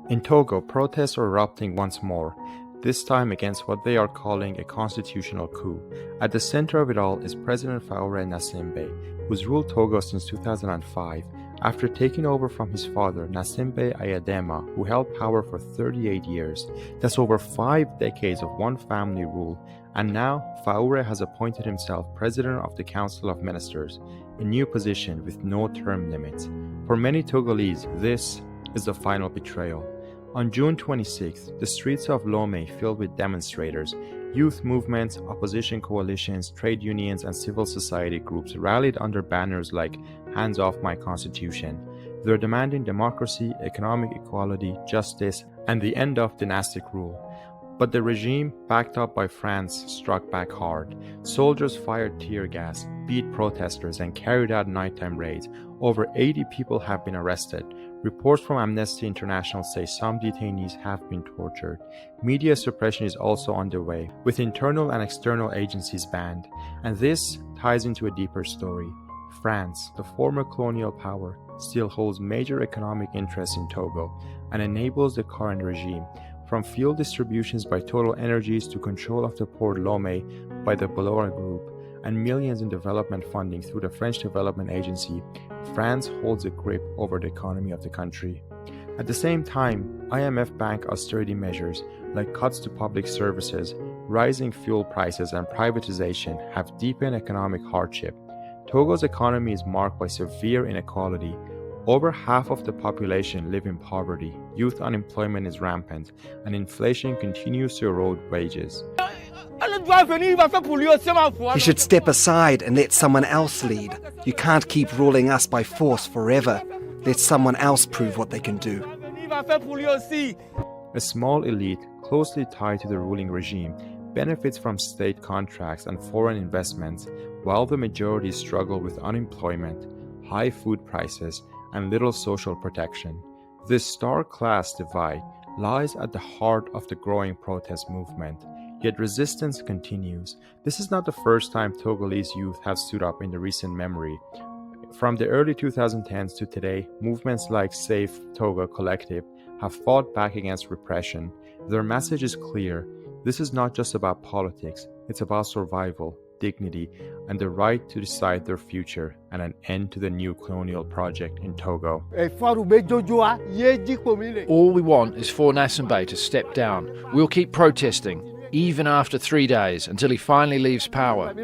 In Togo, protests are erupting once more, this time against what they are calling a constitutional coup. At the center of it all is President Faure Gnassingbé, who's ruled Togo since 2005, after taking over from his father, Gnassingbé Ayadema, who held power for 38 years. That's over 5 decades of one family rule, and now Faure has appointed himself President of the Council of Ministers, a new position with no term limit. For many Togolese, this is the final betrayal. On June 26th, the streets of Lomé filled with demonstrators. Youth movements, opposition coalitions, trade unions, and civil society groups rallied under banners like "Hands Off My Constitution." They're demanding democracy, economic equality, justice, and the end of dynastic rule. But the regime, backed up by France, struck back hard. Soldiers fired tear gas, beat protesters, and carried out nighttime raids. Over 80 people have been arrested. Reports from Amnesty International say some detainees have been tortured. Media suppression is also underway, with internal and external agencies banned. And this ties into a deeper story. France, the former colonial power, still holds major economic interests in Togo and enables the current regime. From fuel distributions by Total Energies to control of the port Lomé by the Bolloré Group, and millions in development funding through the French Development Agency, France holds a grip over the economy of the country. At the same time, IMF bank austerity measures like cuts to public services, rising fuel prices, and privatization have deepened economic hardship. Togo's economy is marked by severe inequality. Over half of the population live in poverty, youth unemployment is rampant, and inflation continues to erode wages. He should step aside and let someone else lead. You can't keep ruling us by force forever. Let someone else prove what they can do. A small elite, closely tied to the ruling regime, benefits from state contracts and foreign investments, while the majority struggle with unemployment, high food prices, and little social protection. This stark class divide lies at the heart of the growing protest movement. Yet resistance continues. This is not the first time Togolese youth have stood up in the recent memory. From the early 2010s to today, movements like Save Togo Collective have fought back against repression. Their message is clear. This is not just about politics, it's about survival, dignity, and the right to decide their future, and an end to the new colonial project in Togo. All we want is Faure Gnassingbé to step down. We'll keep protesting, even after 3 days, until he finally leaves power.